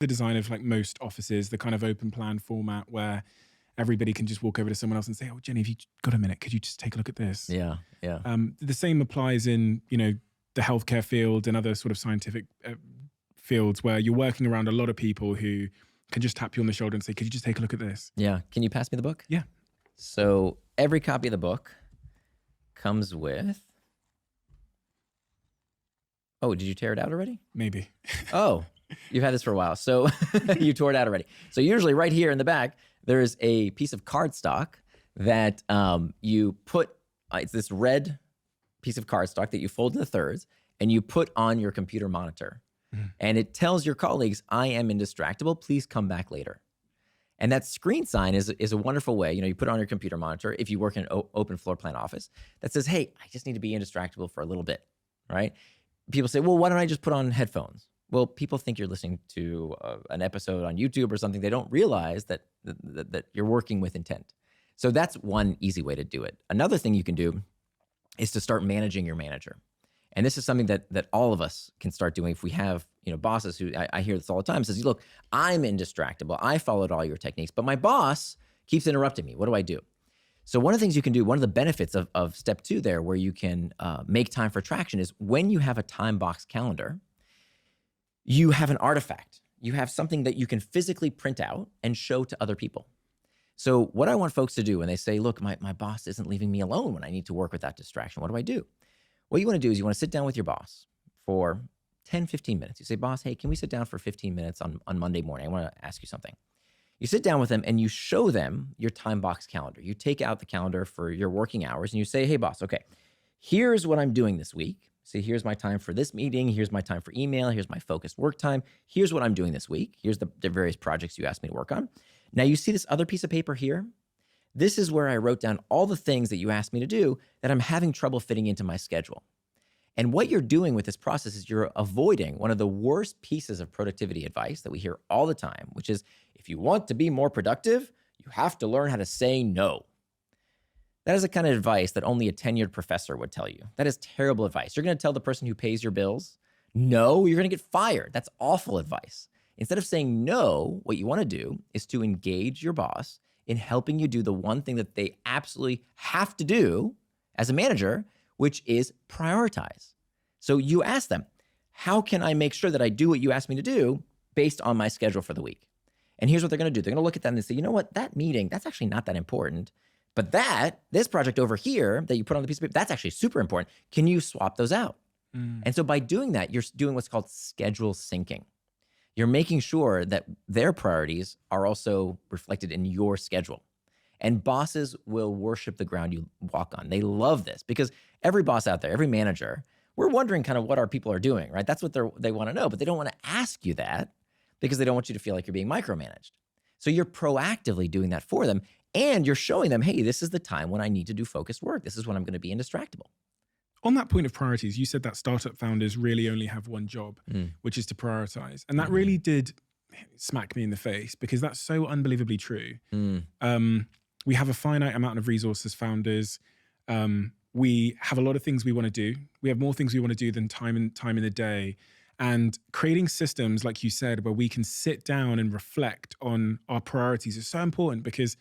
the design of like most offices, the kind of open plan format where everybody can just walk over to someone else and say, "Oh, Jenny, have you got a minute? Could you just take a look at this?" Yeah, yeah. The same applies in, the healthcare field and other sort of scientific fields where you're working around a lot of people who can just tap you on the shoulder and say, "Could you just take a look at this?" Yeah. Can you pass me the book? Yeah, So every copy of the book comes with. Oh, did you tear it out already? maybe. Oh, you've had this for a while. So you tore it out already. So usually right here in the back, there is a piece of cardstock that you put, it's this red piece of cardstock that you fold into thirds and you put on your computer monitor. And it tells your colleagues, "I am indistractable. Please come back later." And that screen sign is a wonderful way. You put it on your computer monitor if you work in an open floor plan office that says, "Hey, I just need to be indistractable for a little bit," right? People say, "Well, why don't I just put on headphones?" Well, people think you're listening to an episode on YouTube or something. They don't realize that you're working with intent. So that's one easy way to do it. Another thing you can do is to start managing your manager. And this is something that all of us can start doing if we have bosses who, I hear this all the time, says, "Look, I'm indistractable. I followed all your techniques, but my boss keeps interrupting me. What do I do?" So one of the things you can do, one of the benefits of step 2 there, where you can make time for traction, is when you have a time box calendar, you have an artifact. You have something that you can physically print out and show to other people. So what I want folks to do when they say, "Look, my boss isn't leaving me alone when I need to work with that distraction. What do I do?" What you want to do is you want to sit down with your boss for 10, 15 minutes. You say, "Boss, hey, can we sit down for 15 minutes on Monday morning? I want to ask you something." You sit down with them and you show them your time box calendar. You take out the calendar for your working hours and you say, "Hey, boss, okay, here's what I'm doing this week. See, here's my time for this meeting. Here's my time for email. Here's my focused work time. Here's what I'm doing this week. Here's the various projects you asked me to work on. Now, you see this other piece of paper here? This is where I wrote down all the things that you asked me to do that I'm having trouble fitting into my schedule." And what you're doing with this process is you're avoiding one of the worst pieces of productivity advice that we hear all the time, which is, if you want to be more productive, you have to learn how to say no. That is the kind of advice that only a tenured professor would tell you. That is terrible advice. You're going to tell the person who pays your bills, "No, you're going to get fired." That's awful advice. Instead of saying no, what you want to do is to engage your boss in helping you do the one thing that they absolutely have to do as a manager, which is prioritize. So you ask them, "How can I make sure that I do what you asked me to do based on my schedule for the week?" And here's what they're going to do. They're going to look at that and say, "You know what? That meeting, that's actually not that important. But this project over here that you put on the piece of paper, that's actually super important. Can you swap those out?" And so by doing that, you're doing what's called schedule syncing. You're making sure that their priorities are also reflected in your schedule. And bosses will worship the ground you walk on. They love this because every boss out there, every manager, we're wondering kind of what our people are doing, right? That's what they want to know, but they don't want to ask you that because they don't want you to feel like you're being micromanaged. So you're proactively doing that for them, and you're showing them, "Hey, this is the time when I need to do focused work. This is when I'm going to be indistractable." On that point of priorities, you said that startup founders really only have one job, which is to prioritize. And that really did smack me in the face because that's so unbelievably true. We have a finite amount of resources, founders. We have a lot of things we want to do. We have more things we want to do than time in the day. And creating systems, like you said, where we can sit down and reflect on our priorities is so important because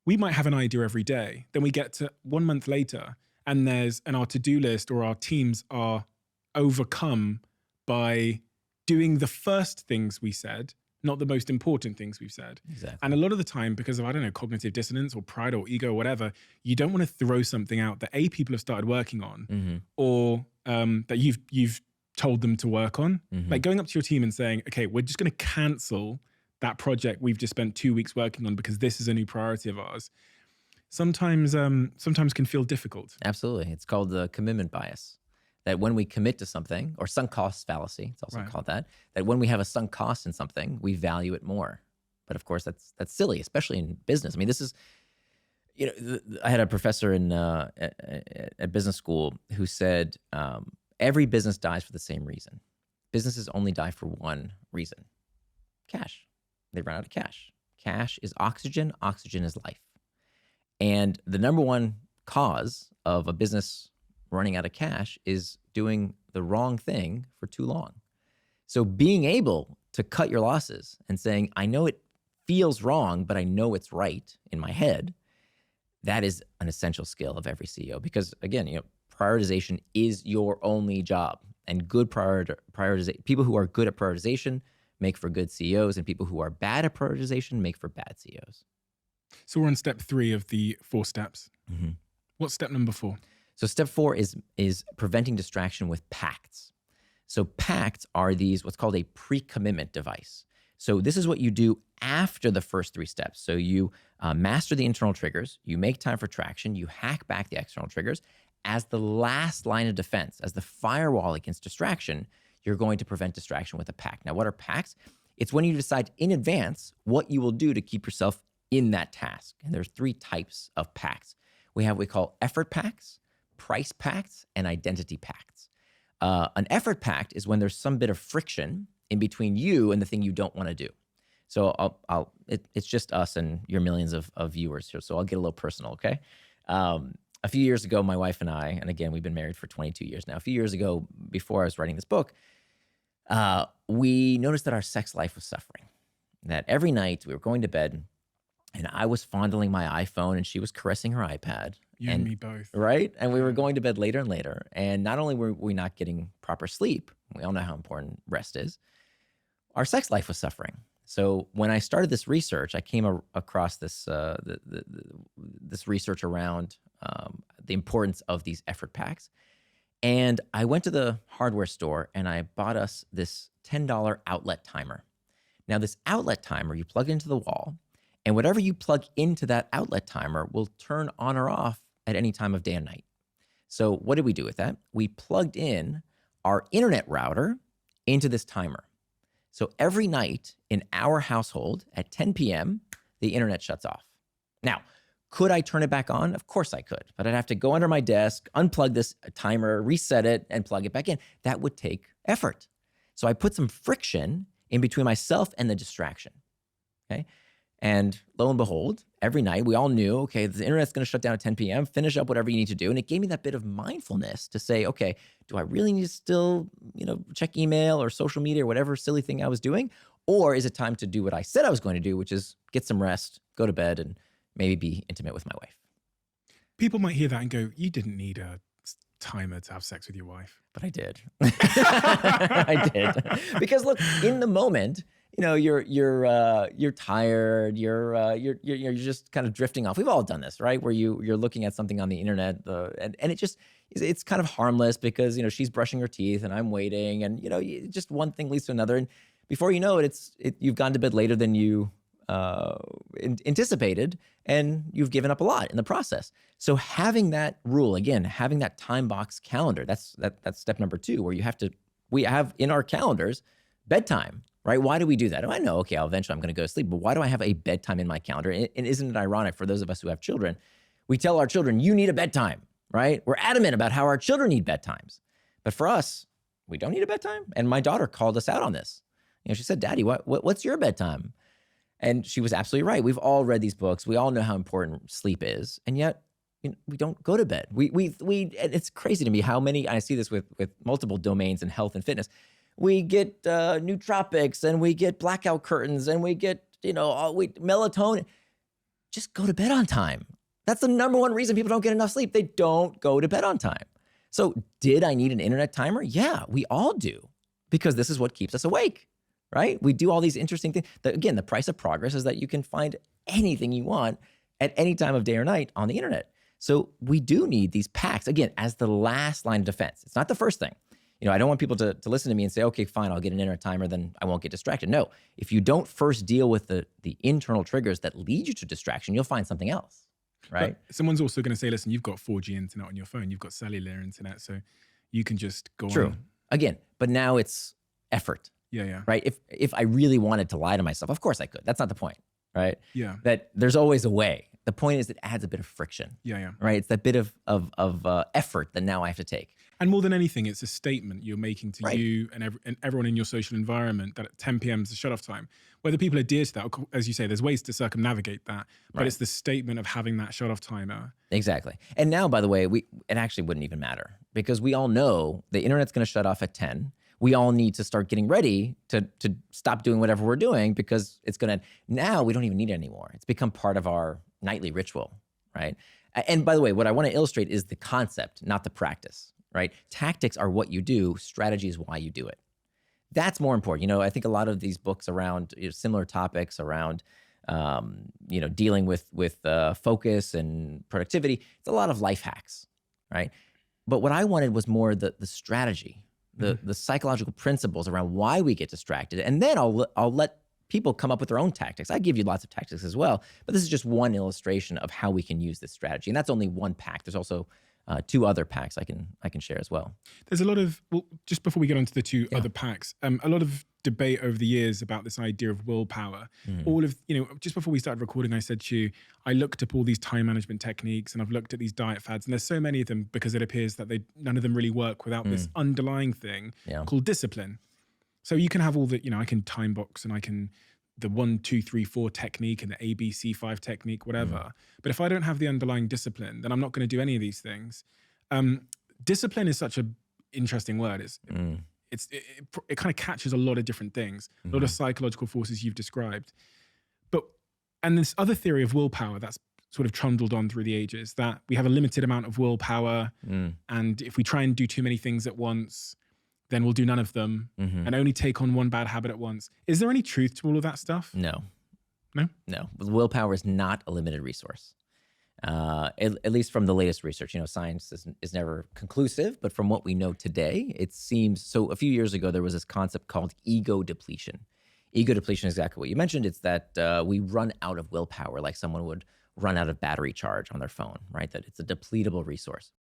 we might have an idea every day. Then we get to 1 month later and our to-do list or our teams are overcome by doing the first things we said, not the most important things we've said. Exactly. And a lot of the time, because of, I don't know, cognitive dissonance or pride or ego or whatever, you don't want to throw something out that people have started working on or that you've told them to work on. Like going up to your team and saying, "Okay, we're just going to cancel that project we've just spent 2 weeks working on because this is a new priority of ours." Sometimes can feel difficult. Absolutely. It's called the commitment bias. That when we commit to something, or sunk cost fallacy, it's also called that when we have a sunk cost in something, we value it more. But of course, that's silly, especially in business. I mean, this is, I had a professor at business school who said, every business dies for the same reason. Businesses only die for one reason: cash. They run out of cash. Cash is oxygen. Oxygen is life. And the number one cause of a business running out of cash is doing the wrong thing for too long. So being able to cut your losses and saying, I know it feels wrong, but I know it's right in my head. That is an essential skill of every CEO, because again, prioritization is your only job, and good prioritization. People who are good at prioritization make for good CEOs, and people who are bad at prioritization make for bad CEOs. So we're on step 3 of the 4 steps. Mm-hmm. What's step number 4? So step 4 is preventing distraction with pacts. So pacts are these, what's called a pre-commitment device. So this is what you do after the first 3 steps. So you master the internal triggers, you make time for traction, you hack back the external triggers. As the last line of defense, as the firewall against distraction, you're going to prevent distraction with a pact. Now, what are pacts? It's when you decide in advance what you will do to keep yourself in that task. And there's 3 types of pacts. We have what we call effort pacts, price pacts, and identity pacts. An effort pact is when there's some bit of friction in between you and the thing you don't want to do. So it's just us and your millions of viewers here. So I'll get a little personal, okay? A few years ago, my wife and I, and again, we've been married for 22 years now. A few years ago, before I was writing this book, we noticed that our sex life was suffering. That every night we were going to bed and I was fondling my iPhone and she was caressing her iPad. You and me both. Right? And we were going to bed later and later. And not only were we not getting proper sleep, we all know how important rest is, our sex life was suffering. So when I started this research, I came across this this research around the importance of these effort pacts. And I went to the hardware store and I bought us this $10 outlet timer. Now this outlet timer, you plug it into the wall, and whatever you plug into that outlet timer will turn on or off at any time of day and night. So what did we do with that? We plugged in our internet router into this timer. So every night in our household at 10 p.m., the internet shuts off. Now, could I turn it back on? Of course I could, but I'd have to go under my desk, unplug this timer, reset it, and plug it back in. That would take effort. So I put some friction in between myself and the distraction, okay? And lo and behold, every night we all knew, okay, the internet's gonna shut down at 10 p.m., finish up whatever you need to do. And it gave me that bit of mindfulness to say, okay, do I really need to still, check email or social media or whatever silly thing I was doing? Or is it time to do what I said I was going to do, which is get some rest, go to bed, and maybe be intimate with my wife? People might hear that and go, you didn't need a timer to have sex with your wife. But I did. I did. Because look, in the moment, you're tired. You're just kind of drifting off. We've all done this, right? Where you're looking at something on the internet, and it's kind of harmless because she's brushing her teeth and I'm waiting, and just one thing leads to another, and before you know it, you've gone to bed later than you anticipated, and you've given up a lot in the process. So having that rule, again, having that time box calendar, that's step number 2, where we have in our calendars bedtime. Right? Why do we do that? Oh, I know, okay, eventually I'm going to go to sleep, but why do I have a bedtime in my calendar? And isn't it ironic for those of us who have children? We tell our children, you need a bedtime, right? We're adamant about how our children need bedtimes. But for us, we don't need a bedtime. And my daughter called us out on this. She said, Daddy, what's your bedtime? And she was absolutely right. We've all read these books. We all know how important sleep is. And yet we don't go to bed. It's crazy to me how many, I see this with multiple domains in health and fitness. We get nootropics and we get blackout curtains and we get, melatonin. Just go to bed on time. That's the number one reason people don't get enough sleep. They don't go to bed on time. So did I need an internet timer? Yeah, we all do, because this is what keeps us awake, right? We do all these interesting things. Again, the price of progress is that you can find anything you want at any time of day or night on the internet. So we do need these packs, again, as the last line of defense. It's not the first thing. I don't want people to listen to me and say, okay, fine, I'll get an internet timer, then I won't get distracted. No, if you don't first deal with the internal triggers that lead you to distraction, you'll find something else, right? But someone's also going to say, listen, you've got 4G internet on your phone, you've got cellular internet, so you can just go True. on. Again, but now it's effort. Yeah. Right? If I really wanted to lie to myself, of course I could. That's not the point, right? Yeah. That there's always a way. The point is it adds a bit of friction. Yeah. Right? It's that bit of effort that now I have to take. And more than anything, it's a statement you're making to Right. you and everyone in your social environment that at 10 p.m. is the shut-off time. Whether people adhere to that, as you say, there's ways to circumnavigate that, but Right. it's the statement of having that shut-off timer. Exactly. And now, by the way, it actually wouldn't even matter, because we all know the internet's going to shut off at 10. we all need to start getting ready to stop doing whatever we're doing, because it's going to, now we don't even need it anymore. It's become part of our nightly ritual, right? And by the way, what I want to illustrate is the concept, not the practice, right? Tactics are what you do. Strategy is why you do it. That's more important. You know, I think a lot of these books around similar topics around, you know, dealing with focus and productivity, it's a lot of life hacks, right? But what I wanted was more the strategy, the psychological principles around why we get distracted. And then I'll let people come up with their own tactics. I give you lots of tactics as well, but this is just one illustration of how we can use this strategy. And that's only one pact. There's also 2 other packs I can share as well. There's a lot of, well, just before we get on to the 2 other packs, a lot of debate over the years about this idea of willpower. All of, you know, just before we started recording, I said to you, I looked up all these time management techniques and I've looked at these diet fads, and there's so many of them because it appears that none of them really work without this underlying thing called discipline. So you can have all the, you know, I can time box and I can, the 1, 2, 3, 4 technique and the ABC5 technique, whatever. But if I don't have the underlying discipline, then I'm not going to do any of these things. Discipline is such an interesting word. It kind of catches a lot of different things, a lot of psychological forces you've described. And this other theory of willpower that's sort of trundled on through the ages, that we have a limited amount of willpower, and if we try and do too many things at once, then we'll do none of them and only take on one bad habit at once. Is there any truth to all of that stuff? No. No? No. Willpower is not a limited resource. At least from the latest research. You know, science is never conclusive, but from what we know today, it seems, so a few years ago, there was this concept called ego depletion. Ego depletion is exactly what you mentioned. It's that we run out of willpower, like someone would run out of battery charge on their phone, right? That it's a depletable resource.